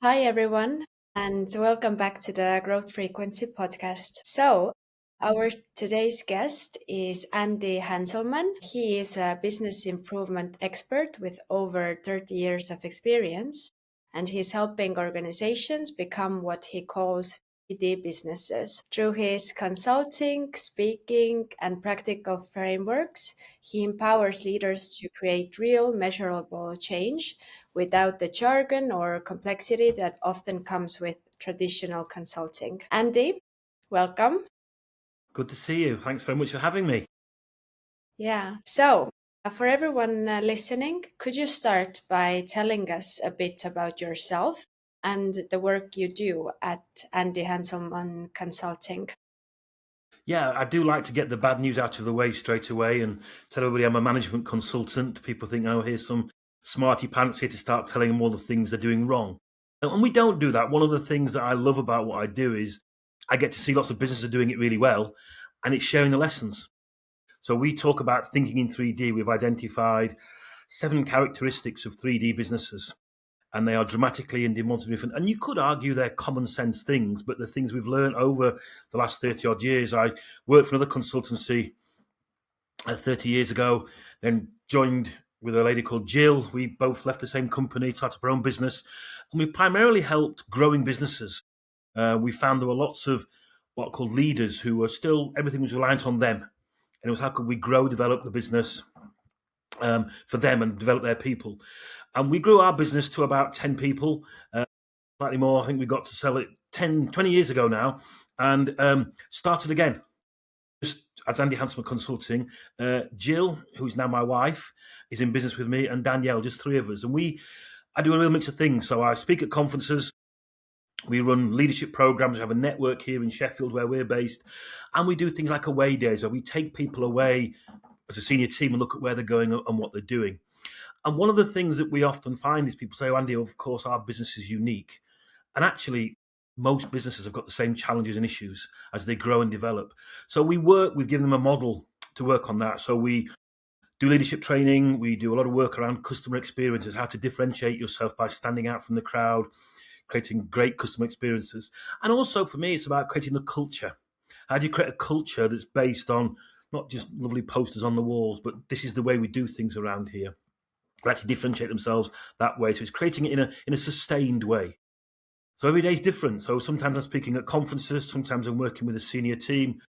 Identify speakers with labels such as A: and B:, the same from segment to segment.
A: Hi, everyone, and welcome back to the Growth Frequency podcast. Our today's guest is Andy Hanselman. He is a business improvement expert with over 30 years of experience, and he's helping organizations become what he calls 3D businesses. Through his consulting, speaking, and practical frameworks, he empowers leaders to create real, measurable change without the jargon or complexity that often comes with traditional consulting. Andy, welcome.
B: Good to see you. Thanks very much for having me.
A: Yeah. For everyone listening, could you start by telling us a bit about yourself and the work you do at Andy Hanselman Consulting?
B: Yeah, I do like to get the bad news out of the way straight away and tell everybody I'm a management consultant. People think, oh, here's some smarty pants here to start telling them all the things they're doing wrong. And we don't do that. One of the things that I love about what I do is I get to see lots of businesses doing it really well, and it's sharing the lessons. So we talk about thinking in 3D. We've identified 7 characteristics of 3D businesses, and they are dramatically and demonstrably different. And you could argue they're common sense things, but the things we've learned over the last 30 odd years. I worked for another consultancy 30 years ago, then joined with a lady called Jill. We both left the same company, started our own business, and we primarily helped growing businesses. We found there were lots of what are called leaders who were still, everything was reliant on them. And it was how could we grow, develop the business for them and develop their people. And we grew our business to about 10 people, slightly more. I think we got to sell it 20 years ago now, and started again. Just as Andy Hanselman Consulting, Jill, who's now my wife, is in business with me, and Danielle, just 3 of us. And I do a real mix of things. So I speak at conferences. We run leadership programs. We have a network here in Sheffield where we're based. And we do things like away days where we take people away as a senior team and look at where they're going and what they're doing. And one of the things that we often find is people say, oh, Andy, of course, our business is unique. And actually, most businesses have got the same challenges and issues as they grow and develop. So we work with giving them a model to work on that. So we do leadership training. We do a lot of work around customer experiences, how to differentiate yourself by standing out from the crowd, creating great customer experiences. And also for me, it's about creating the culture. How do you create a culture that's based on not just lovely posters on the walls, but this is the way we do things around here. They actually differentiate themselves that way. So it's creating it in a sustained way. So every day is different. So sometimes I'm speaking at conferences, sometimes I'm working with a senior team,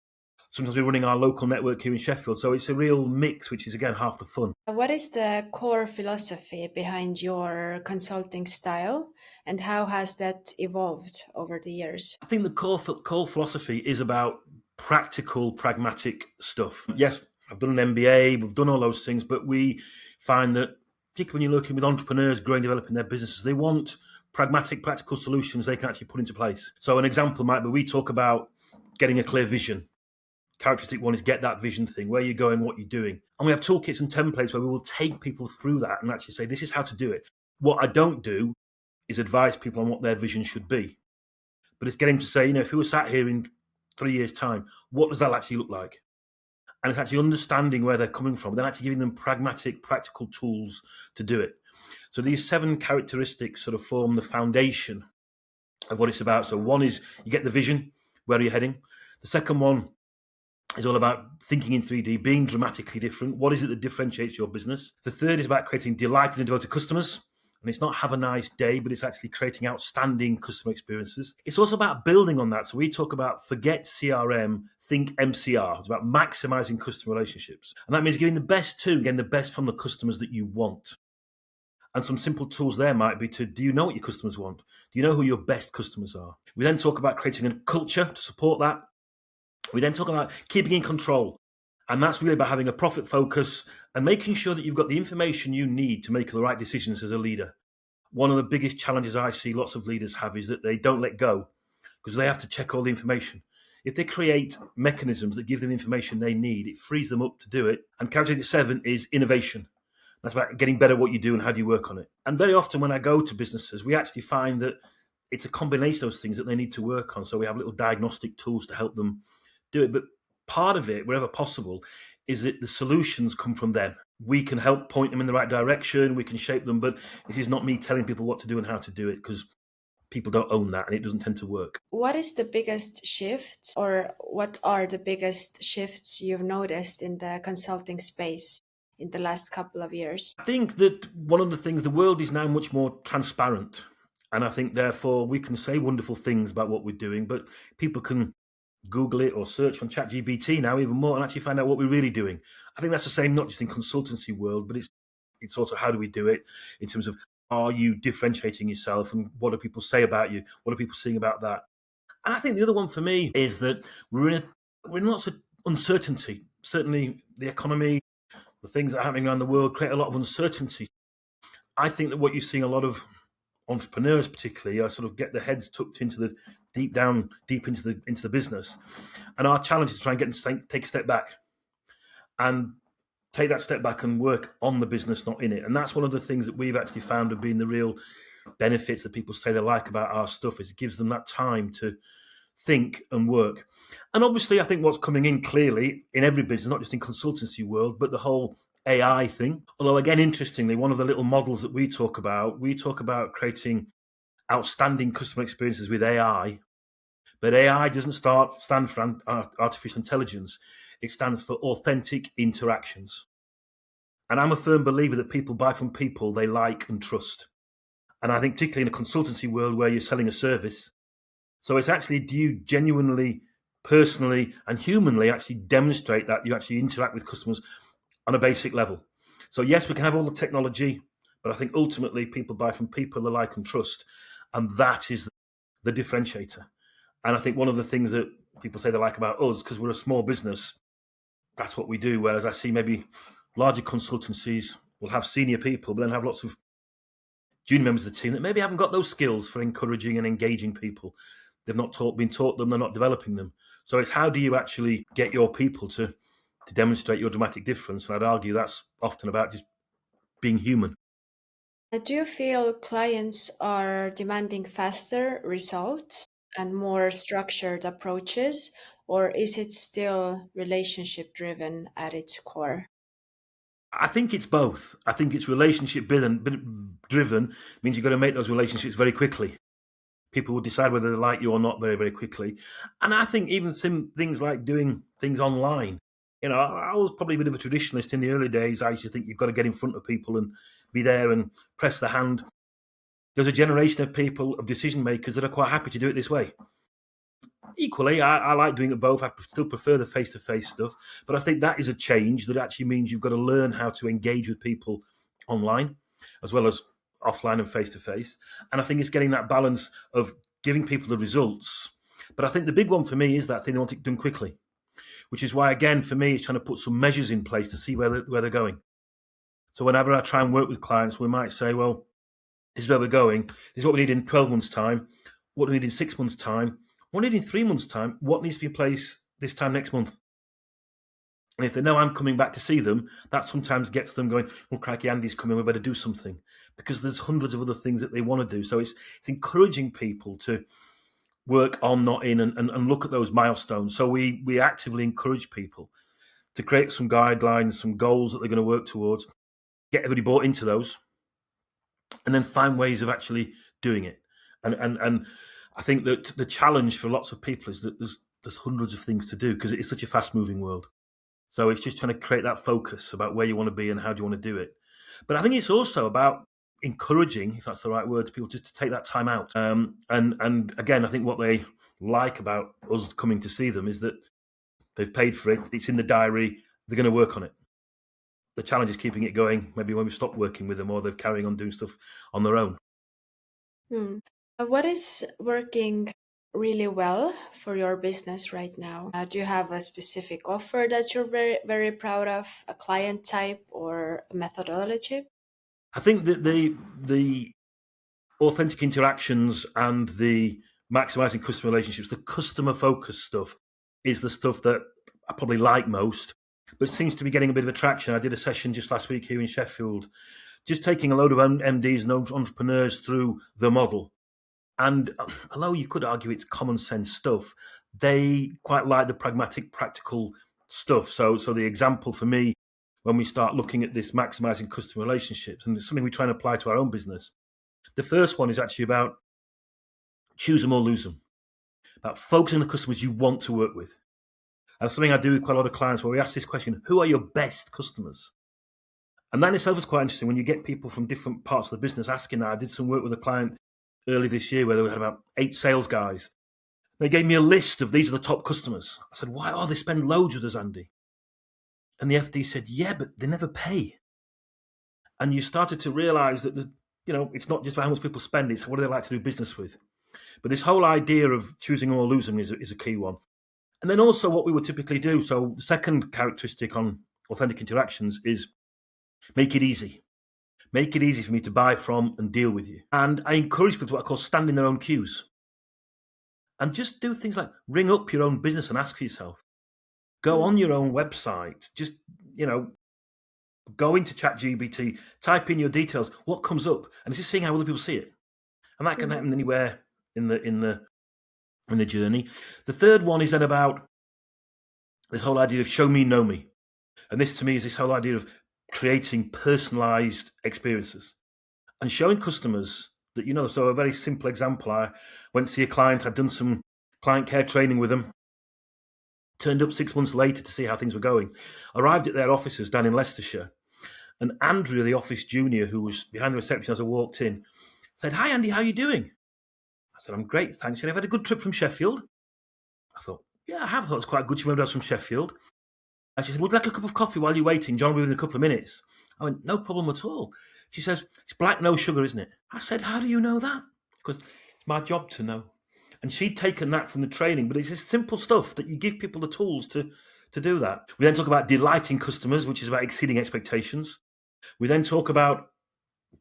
B: sometimes we're running our local network here in Sheffield. So it's a real mix, which is, again, half the fun.
A: What is the core philosophy behind your consulting style, and how has that evolved over the years?
B: I think the core philosophy is about practical, pragmatic stuff. Yes, I've done an MBA, we've done all those things, but we find that, particularly when you're working with entrepreneurs growing, developing their businesses, they want pragmatic, practical solutions they can actually put into place. So an example might be, we talk about getting a clear vision. Characteristic 1 is get that vision thing, where you're going, what you're doing. And we have toolkits and templates where we will take people through that and actually say, this is how to do it. What I don't do is advise people on what their vision should be. But it's getting to say, if we were sat here in 3 years' time, what does that actually look like? And it's actually understanding where they're coming from, then actually giving them pragmatic, practical tools to do it. So these 7 characteristics sort of form the foundation of what it's about. So 1 is you get the vision, where are you heading? The second one is all about thinking in 3D, being dramatically different. What is it that differentiates your business? The third is about creating delighted and devoted customers. And it's not have a nice day, but it's actually creating outstanding customer experiences. It's also about building on that. So we talk about forget CRM, think MCR. It's about maximizing customer relationships. And that means giving the best to, getting the best from the customers that you want. And some simple tools there might be do you know what your customers want? Do you know who your best customers are? We then talk about creating a culture to support that. We then talk about keeping in control. And that's really about having a profit focus and making sure that you've got the information you need to make the right decisions as a leader. One of the biggest challenges I see lots of leaders have is that they don't let go because they have to check all the information. If they create mechanisms that give them information they need, it frees them up to do it. And characteristic 7 is innovation. That's about getting better at what you do and how do you work on it. And very often when I go to businesses, we actually find that it's a combination of those things that they need to work on. So we have little diagnostic tools to help them do it. But part of it, wherever possible, is that the solutions come from them. We can help point them in the right direction. We can shape them. But this is not me telling people what to do and how to do it, because people don't own that, and it doesn't tend to work.
A: What is the biggest shift, or what are the biggest shifts you've noticed in the consulting space in the last couple of years?
B: I think that one of the things, the world is now much more transparent. And I think, therefore, we can say wonderful things about what we're doing, but people can Google it or search on ChatGPT now even more and actually find out what we're really doing. I think that's the same not just in consultancy world, but it's also how do we do it in terms of, are you differentiating yourself, and what do people say about you? What are people seeing about that? And I think the other one for me is that we're in lots of uncertainty. Certainly the economy, the things that are happening around the world create a lot of uncertainty. I think that what you're seeing a lot of entrepreneurs particularly are sort of get their heads tucked into the deep into the business. And our challenge is to try and get them to take a step back and take that step back and work on the business, not in it. And that's one of the things that we've actually found have been the real benefits that people say they like about our stuff, is it gives them that time to think and work. And obviously, I think what's coming in clearly in every business, not just in consultancy world, but the whole AI thing. Although, again, interestingly, one of the little models that we talk about creating outstanding customer experiences with AI. But AI doesn't stand for artificial intelligence. It stands for authentic interactions. And I'm a firm believer that people buy from people they like and trust. And I think particularly in a consultancy world where you're selling a service, so it's actually, do you genuinely, personally, and humanly actually demonstrate that you actually interact with customers on a basic level? So yes, we can have all the technology, but I think ultimately people buy from people they like and trust, and that is the differentiator. And I think one of the things that people say they like about us, because we're a small business, that's what we do. Whereas I see maybe larger consultancies will have senior people, but then have lots of junior members of the team that maybe haven't got those skills for encouraging and engaging people. They've not been taught them, they're not developing them. So it's how do you actually get your people to demonstrate your dramatic difference? And I'd argue that's often about just being human.
A: Do you feel clients are demanding faster results and more structured approaches, or is it still relationship driven at its core?
B: I think it's both. I think it's relationship driven means you've got to make those relationships very quickly. People will decide whether they like you or not very, very quickly. And I think even some things like doing things online. You know, I was probably a bit of a traditionalist in the early days. I used to think you've got to get in front of people and be there and press the hand. There's a generation of people, of decision makers, that are quite happy to do it this way. Equally, I like doing it both. I still prefer the face-to-face stuff. But I think that is a change that actually means you've got to learn how to engage with people online as well as offline and face-to-face. And I think it's getting that balance of giving people the results. But I think the big one for me is that thing they want it done quickly, which is why, again, for me, it's trying to put some measures in place to see where they're going. So whenever I try and work with clients, we might say, well, this is where we're going. This is what we need in 12 months' time. What do we need in 6 months' time? What do we need in 3 months' time? What needs to be in place this time next month? And if they know I'm coming back to see them, that sometimes gets them going, well, crikey, Andy's coming, we better do something. Because there's hundreds of other things that they want to do. So it's encouraging people to work on, not in, and look at those milestones. So we actively encourage people to create some guidelines, some goals that they're going to work towards, get everybody bought into those, and then find ways of actually doing it. And I think that the challenge for lots of people is that there's hundreds of things to do because it is such a fast-moving world. So it's just trying to create that focus about where you want to be and how do you want to do it. But I think it's also about encouraging, if that's the right word, to people just to take that time out. And again, I think what they like about us coming to see them is that they've paid for it. It's in the diary. They're going to work on it. The challenge is keeping it going, maybe when we stop working with them or they're carrying on doing stuff on their own.
A: What is working really well for your business right now? Do you have a specific offer that you're very, very proud of, a client type or a methodology?
B: I think that the authentic interactions and the maximizing customer relationships, the customer focused stuff is the stuff that I probably like most, but it seems to be getting a bit of attraction. I did a session just last week here in Sheffield, just taking a load of MDs and entrepreneurs through the model. And although you could argue it's common sense stuff, they quite like the pragmatic, practical stuff. So the example for me, when we start looking at this maximizing customer relationships, and it's something we try and apply to our own business, the first one is actually about choose them or lose them, about focusing on the customers you want to work with. And something I do with quite a lot of clients where we ask this question, who are your best customers? And that in itself is quite interesting when you get people from different parts of the business asking that. I did some work with a client early this year where we had about 8 sales guys. They gave me a list of these are the top customers. I said, why? Oh, they spend loads with us, Andy. And the FD said, yeah, but they never pay. And you started to realize that, it's not just about how much people spend, it's what do they like to do business with. But this whole idea of choosing or losing is a key one. And then also what we would typically do. So the second characteristic on authentic interactions is make it easy. Make it easy for me to buy from and deal with you. And I encourage people to what I call stand in their own queues. And just do things like ring up your own business and ask for yourself. Go on your own website. Just, go into ChatGPT, type in your details. What comes up? And it's just seeing how other people see it. And that can happen anywhere in the journey. The third one is then about this whole idea of show me, know me. And this to me is this whole idea of creating personalized experiences and showing customers that, so a very simple example, I went to see a client, I'd done some client care training with them, turned up 6 months later to see how things were going, arrived at their offices down in Leicestershire, and Andrew, the office junior who was behind the reception as I walked in, said, hi Andy, how are you doing? I said, I'm great, thanks. Have you had a good trip from Sheffield? I thought, yeah, I have. I thought it was quite good. She remembered I was from Sheffield. And she said, would you like a cup of coffee while you're waiting? John will be within a couple of minutes. I went, no problem at all. She says, it's black, no sugar, isn't it? I said, how do you know that? Because it's my job to know. And she'd taken that from the training, but it's just simple stuff that you give people the tools to do that. We then talk about delighting customers, which is about exceeding expectations. We then talk about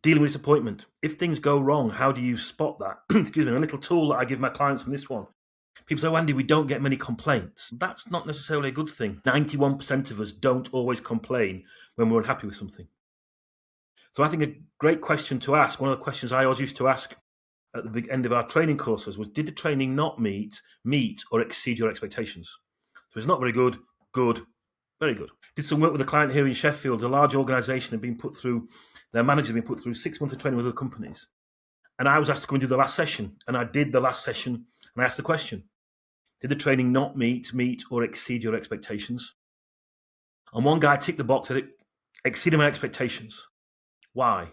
B: dealing with disappointment. If things go wrong, how do you spot that? Excuse me, a little tool that I give my clients on this one. People say, oh, Andy, we don't get many complaints. That's not necessarily a good thing. 91% of us don't always complain when we're unhappy with something. So I think a great question to ask, one of the questions I always used to ask at the big end of our training courses was, did the training not meet or exceed your expectations? So it's not very good, very good. Did some work with a client here in Sheffield. A large organisation had been put through, their manager had been put through 6 months of training with other companies. And I was asked to go and do the last session. And I did the last session and I asked the question, did the training not meet or exceed your expectations? And one guy ticked the box that it exceeded my expectations. Why?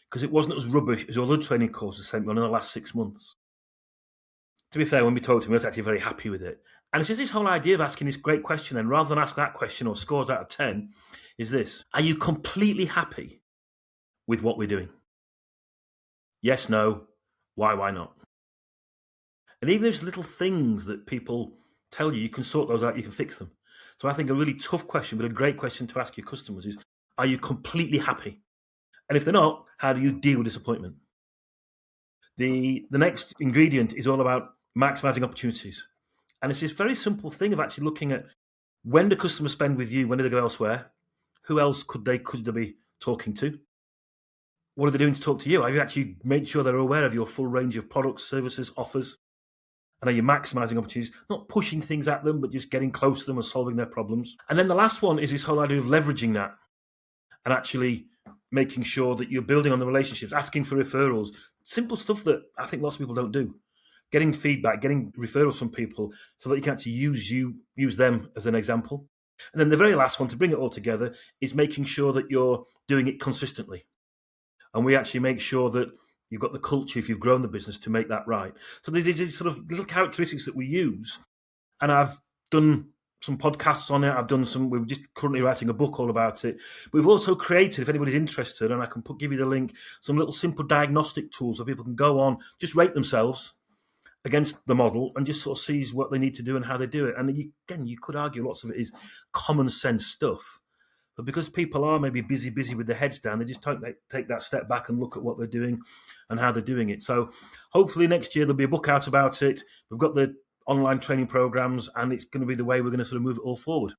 B: Because it wasn't as rubbish as all the training courses sent me on in the last 6 months. To be fair, when we talked to him, I was actually very happy with it. And it's just this whole idea of asking this great question, and rather than ask that question or scores out of 10, is this: are you completely happy with what we're doing? Yes, no, why not? And even those little things that people tell you, you can sort those out, you can fix them. So I think a really tough question, but a great question to ask your customers is, are you completely happy? And if they're not, how do you deal with disappointment? The next ingredient is all about maximizing opportunities. And it's this very simple thing of actually looking at, when do customers spend with you? When do they go elsewhere? Who else could they be talking to? What are they doing to talk to you? Have you actually made sure they're aware of your full range of products, services, offers? And are you maximizing opportunities? Not pushing things at them, but just getting close to them and solving their problems. And then the last one is this whole idea of leveraging that and actually making sure that you're building on the relationships, asking for referrals, simple stuff that I think lots of people don't do. Getting feedback, getting referrals from people so that you can actually use them as an example. And then the very last one, to bring it all together, is making sure that you're doing it consistently. And we actually make sure that you've got the culture, if you've grown the business, to make that right. So there's these sort of little characteristics that we use. And I've done some podcasts on it. We're just currently writing a book all about it. We've also created, if anybody's interested, and I can give you the link, some little simple diagnostic tools so people can go on, just rate themselves against the model and just sort of sees what they need to do and how they do it. And you could argue lots of it is common sense stuff. But because people are maybe busy with their heads down, they just don't take that step back and look at what they're doing and how they're doing it. So hopefully next year there'll be a book out about it. We've got the online training programs, and it's going to be the way we're going to sort of move it all forward.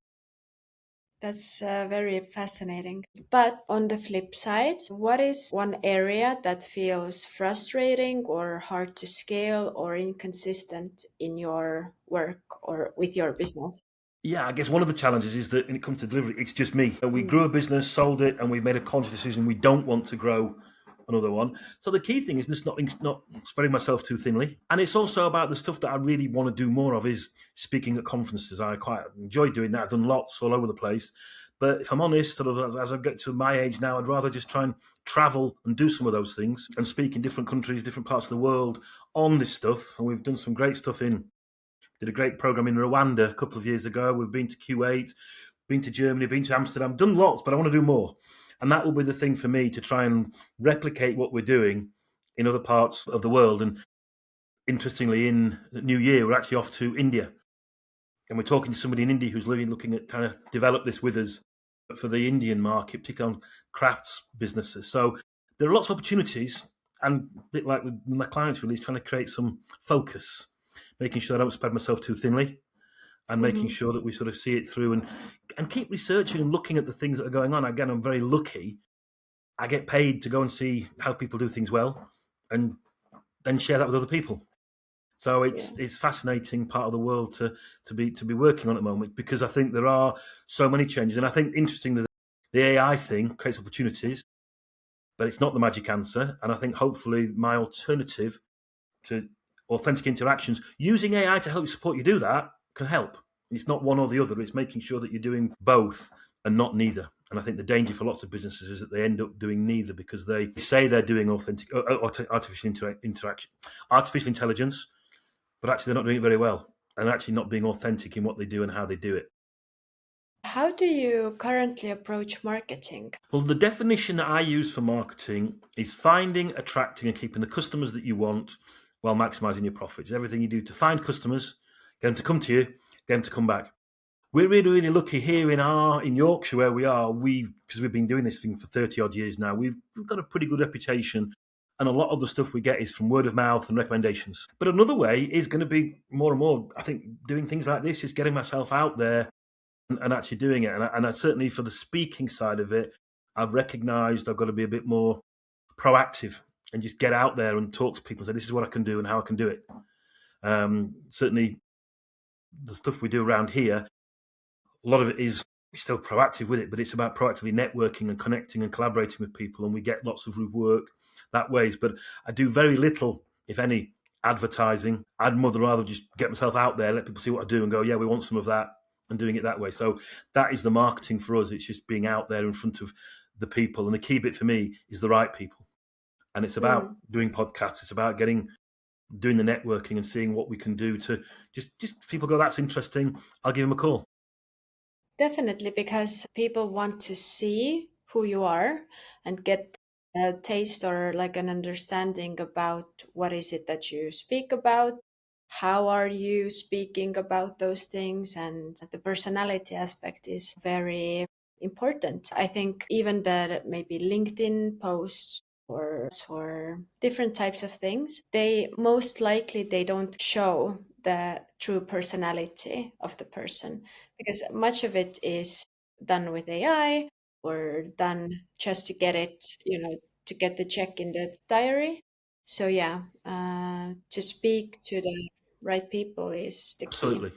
A: That's very fascinating. But on the flip side, what is one area that feels frustrating or hard to scale or inconsistent in your work or with your business?
B: Yeah, I guess one of the challenges is that when it comes to delivery, it's just me. We grew a business, sold it, and we've made a conscious decision we don't want to grow another one. So the key thing is just not spreading myself too thinly. And it's also about the stuff that I really want to do more of is speaking at conferences. I quite enjoy doing that. I've done lots all over the place. But if I'm honest, sort of as I get to my age now, I'd rather just try and travel and do some of those things and speak in different countries, different parts of the world on this stuff. And we've done some great stuff did a great program in Rwanda a couple of years ago. We've been to Kuwait, been to Germany, been to Amsterdam, done lots, but I want to do more. And that will be the thing for me to try and replicate what we're doing in other parts of the world. And interestingly, in the new year, we're actually off to India. And we're talking to somebody in India who's looking at trying to develop this with us for the Indian market, particularly on crafts businesses. So there are lots of opportunities, and a bit like with my clients, really, is trying to create some focus, making sure I don't spread myself too thinly, and making sure that we sort of see it through and keep researching and looking at the things that are going on. Again, I'm very lucky. I get paid to go and see how people do things well and then share that with other people. So it's fascinating part of the world to be working on at the moment, because I think there are so many changes. And I think interestingly, the AI thing creates opportunities, but it's not the magic answer. And I think hopefully my alternative to authentic interactions, using AI to help you support you do that, can help. It's not one or the other. It's making sure that you're doing both and not neither. And I think the danger for lots of businesses is that they end up doing neither, because they say they're doing artificial intelligence, but actually they're not doing it very well, and actually not being authentic in what they do and how they do it.
A: How do you currently approach marketing?
B: Well, the definition that I use for marketing is finding, attracting, and keeping the customers that you want while maximizing your profits. Everything you do to find customers, get them to come to you, get them to come back. We're really, really lucky here in Yorkshire where we are. Because we've been doing this thing for 30 odd years now, we've got a pretty good reputation. And a lot of the stuff we get is from word of mouth and recommendations. But another way is going to be more and more, I think, doing things like this, is getting myself out there and actually doing it. And I certainly, for the speaking side of it, I've recognised I've got to be a bit more proactive and just get out there and talk to people and say, this is what I can do and how I can do it. Certainly, the stuff we do around here, a lot of it is still proactive with it, but it's about proactively networking and connecting and collaborating with people, and we get lots of work that way. But I do very little, if any, advertising. I'd rather just get myself out there, let people see what I do and go, yeah, we want some of that, and doing it that way. So that is the marketing for us. It's just being out there in front of the people. And the key bit for me is the right people. And it's about doing podcasts. It's about doing the networking and seeing what we can do to just people go, that's interesting, I'll give them a call.
A: Definitely, because people want to see who you are and get a taste or like an understanding about what is it that you speak about, how are you speaking about those things, and the personality aspect is very important. I think even the maybe LinkedIn posts or different types of things, they most likely they don't show the true personality of the person, because much of it is done with AI or done just to get it, to get the check in the diary. So yeah, to speak to the right people is the key.
B: Absolutely.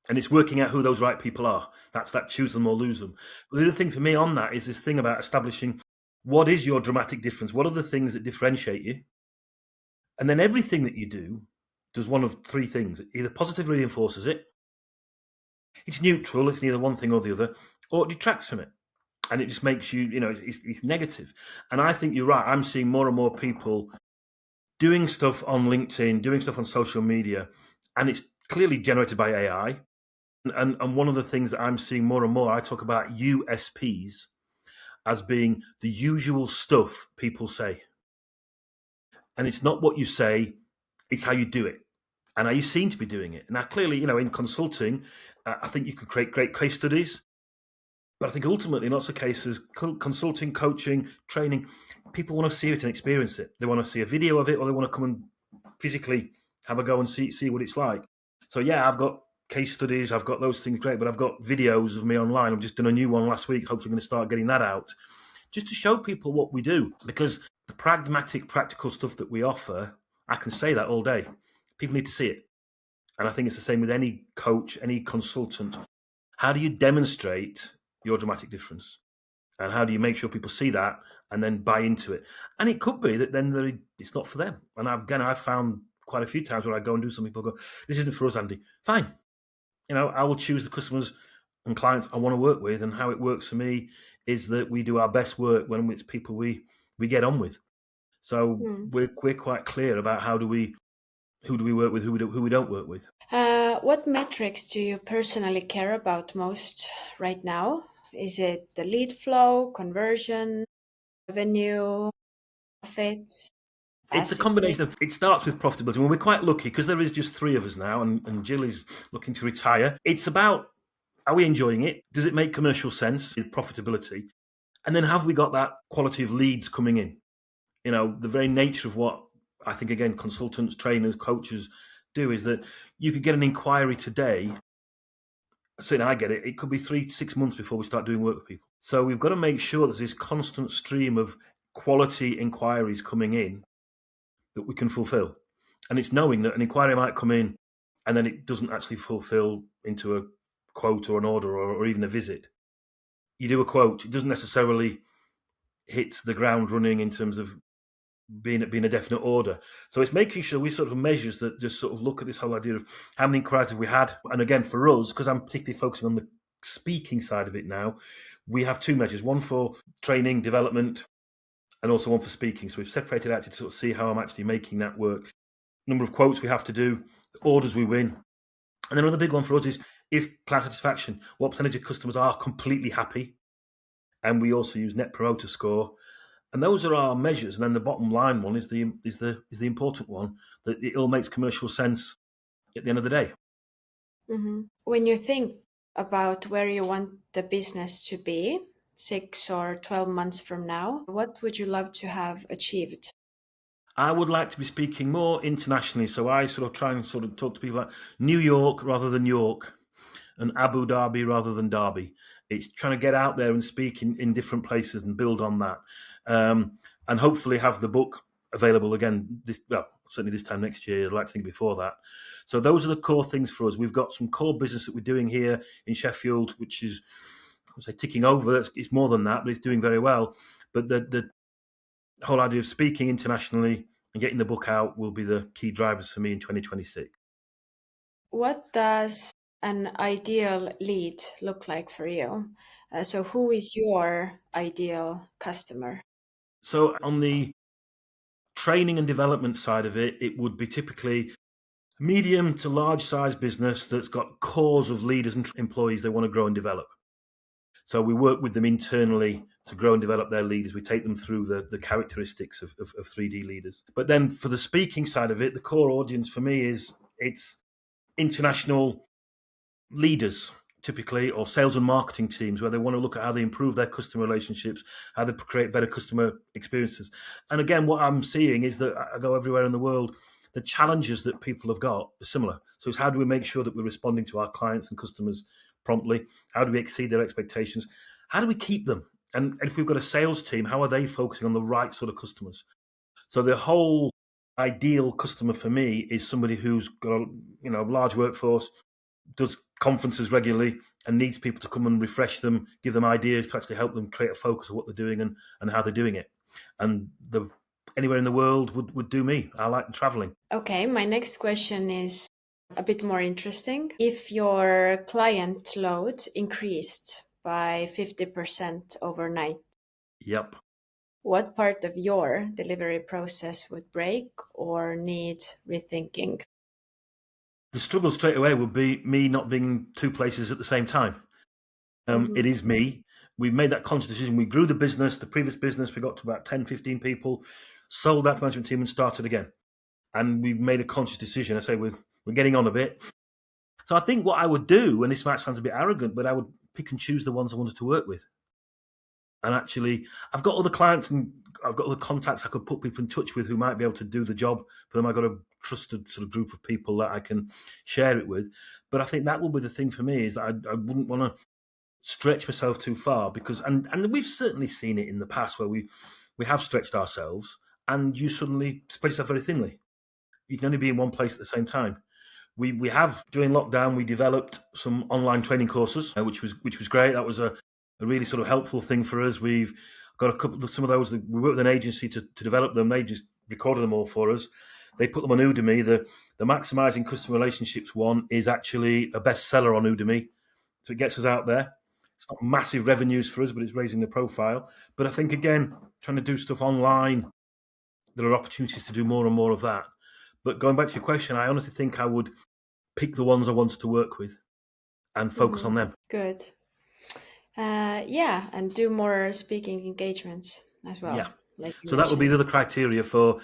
B: And it's working out who those right people are. That's that choose them or lose them. But the other thing for me on that is this thing about establishing what is your dramatic difference? What are the things that differentiate you? And then everything that you do does one of three things. It either positively reinforces it, it's neutral, it's neither one thing or the other, or it detracts from it. And it just makes you, it's negative. And I think you're right. I'm seeing more and more people doing stuff on LinkedIn, doing stuff on social media, and it's clearly generated by AI. And one of the things that I'm seeing more and more, I talk about USPs as being the usual stuff people say. And it's not what you say, it's how you do it and how you seem to be doing it. Now, clearly, in consulting, I think you can create great case studies. But I think ultimately, in lots of cases, consulting, coaching, training, people want to see it and experience it. They want to see a video of it, or they want to come and physically have a go and see what it's like. So yeah, I've got case studies, I've got those things, great, but I've got videos of me online. I've just done a new one last week, hopefully going to start getting that out, just to show people what we do. Because the pragmatic, practical stuff that we offer, I can say that all day. People need to see it. And I think it's the same with any coach, any consultant. How do you demonstrate your dramatic difference? And how do you make sure people see that and then buy into it. And it could be that then it's not for them. And I've found quite a few times where I go and do something, people go, "This isn't for us, Andy." Fine. I will choose the customers and clients I want to work with, and how it works for me is that we do our best work when it's people we get on with. So
A: Mm.
B: we're quite clear about who do we work with, who we don't work with.
A: What metrics do you personally care about most right now? Is it the lead flow, conversion, revenue, profits,
B: It's a
A: capacity?
B: combination of, it starts with profitability. Well, we're quite lucky because there is just three of us now, and Jill is looking to retire. It's about, are we enjoying it? Does it make commercial sense? Profitability. And then have we got that quality of leads coming in? The very nature of what I think, again, consultants, trainers, coaches do is that you could get an inquiry today. Certainly I get it. It could be 3 to 6 months before we start doing work with people. So we've got to make sure there's this constant stream of quality inquiries coming in that we can fulfill. And it's knowing that an inquiry might come in and then it doesn't actually fulfill into a quote or an order or even a visit. You do a quote, it doesn't necessarily hit the ground running in terms of being a definite order. So it's making sure we sort of measures that just sort of look at this whole idea of how many inquiries have we had. And again, for us, because I'm particularly focusing on the speaking side of it now, we have two measures, one for training, development, and also one for speaking. So we've separated out to sort of see how I'm actually making that work. Number of quotes we have to do, orders we win. And then another big one for us is client satisfaction. What percentage of customers are completely happy? And we also use Net Promoter Score. And those are our measures. And then the bottom line one is the important one, that it all makes commercial sense at the end of the day.
A: Mm-hmm. When you think about where you want the business to be 6 or 12 months from now, what would you love to have achieved?
B: I would like to be speaking more internationally. So I sort of try and sort of talk to people like New York rather than York, and Abu Dhabi rather than Derby. It's trying to get out there and speak in different places and build on that. And hopefully have the book available again, certainly this time next year. I'd like to think before that. So those are the core things for us. We've got some core business that we're doing here in Sheffield, which is, I would say, ticking over. It's more than that, but it's doing very well. But the whole idea of speaking internationally and getting the book out will be the key drivers for me in 2026.
A: What does an ideal lead look like for you? So who is your ideal customer?
B: So on the training and development side of it, it would be typically medium to large size business that's got cores of leaders and employees they want to grow and develop. So we work with them internally to grow and develop their leaders. We take them through the characteristics of 3D leaders. But then for the speaking side of it, the core audience for me it's international leaders typically, or sales and marketing teams, where they want to look at how they improve their customer relationships, how they create better customer experiences. And again, what I'm seeing is that I go everywhere in the world, the challenges that people have got are similar. So it's how do we make sure that we're responding to our clients and customers promptly? How do we exceed their expectations? How do we keep them? And if we've got a sales team, how are they focusing on the right sort of customers? So the whole ideal customer for me is somebody who's got a large workforce, does conferences regularly, and needs people to come and refresh them, give them ideas to actually help them create a focus of what they're doing and how they're doing it. And anywhere in the world would do me. I like traveling.
A: Okay, my next question is a bit more interesting. If your client load increased by 50% overnight,
B: Yep.
A: what part of your delivery process would break or need rethinking?
B: The struggle straight away would be me not being in two places at the same time. It is me. We made that conscious decision. We grew the business, the previous business, we got to about 10, 15 people, sold that management team and started again. And we've made a conscious decision. I say we're getting on a bit. So I think what I would do, and this might sound a bit arrogant, but I would pick and choose the ones I wanted to work with. And actually, I've got other clients and I've got other contacts I could put people in touch with who might be able to do the job for them. I've got a trusted sort of group of people that I can share it with. But I think that will be the thing for me, is that I wouldn't want to stretch myself too far, because and we've certainly seen it in the past where we have stretched ourselves and you suddenly spread yourself very thinly. You can only be in one place at the same time. We have, during lockdown, we developed some online training courses, which was great. That was a really sort of helpful thing for us. We've Got a couple of some of those. We work with an agency to develop them. They just recorded them all for us. They put them on Udemy. The maximizing customer relationships one is actually a bestseller on Udemy, so it gets us out there. It's not massive revenues for us, but it's raising the profile. But I think again, trying to do stuff online, there are opportunities to do more and more of that. But going back to your question, I honestly think I would pick the ones I wanted to work with and focus on them.
A: Good. Yeah, and do more speaking engagements as well.
B: Yeah.
A: Like you
B: So that would be the
A: mentioned.
B: other criteria for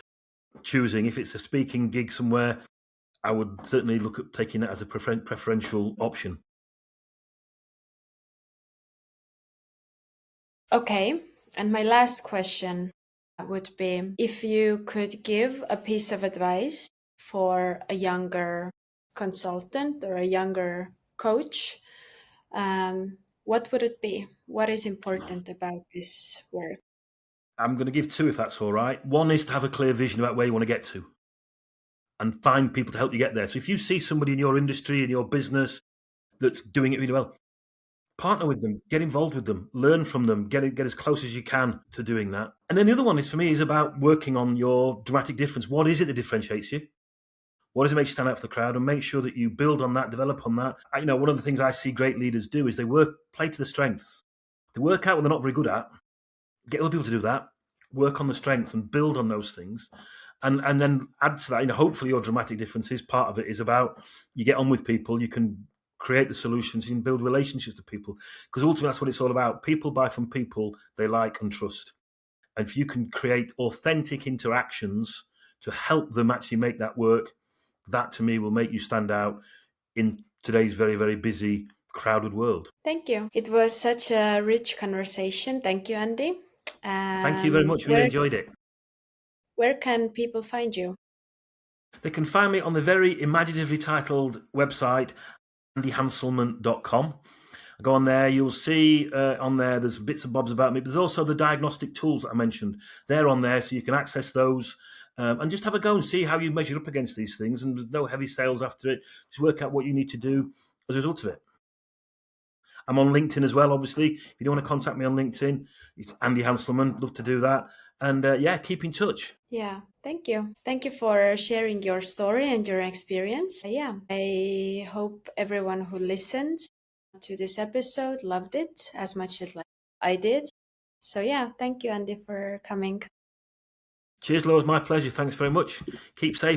B: choosing. If it's a speaking gig somewhere, I would certainly look at taking that as a preferential option.
A: Okay, and my last question would be if you could give a piece of advice for a younger consultant or a younger coach, what would it be? What is important about this work?
B: I'm going to give two if that's all right. One is to have a clear vision about where you want to get to and find people to help you get there. So if you see somebody in your industry, in your business that's doing it really well, partner with them, get involved with them, learn from them, get as close as you can to doing that. And then the other one is for me is about working on your dramatic difference. What is it that differentiates you? What does it make you stand out for the crowd? And make sure that you build on that, develop on that. One of the things I see great leaders do is they play to the strengths. They work out what they're not very good at, get other people to do that, work on the strengths and build on those things. And then add to that, hopefully your dramatic differences, part of it is about you get on with people, you can create the solutions, you can build relationships with people. Because ultimately that's what it's all about. People buy from people they like and trust. And if you can create authentic interactions to help them actually make that work, that to me will make you stand out in today's very, very busy, crowded world.
A: Thank you. It was such a rich conversation. Thank you, Andy.
B: Thank you very much. Really enjoyed it.
A: Where can people find you?
B: They can find me on the very imaginatively titled website, andyhanselman.com. Go on there, you'll see on there, there's bits and bobs about me. But there's also the diagnostic tools that I mentioned. They're on there, so you can access those and just have a go and see how you measure up against these things. And there's no heavy sales after it. Just work out what you need to do as a result of it. I'm on LinkedIn as well, obviously. If you don't want to contact me on LinkedIn, it's Andy Hanselman. Love to do that. And yeah, keep in touch.
A: Yeah, thank you. Thank you for sharing your story and your experience. Yeah, I hope everyone who listened to this episode loved it as much as I did. So yeah, thank you, Andy, for coming.
B: Cheers, Laura. It's my pleasure. Thanks very much. Keep safe.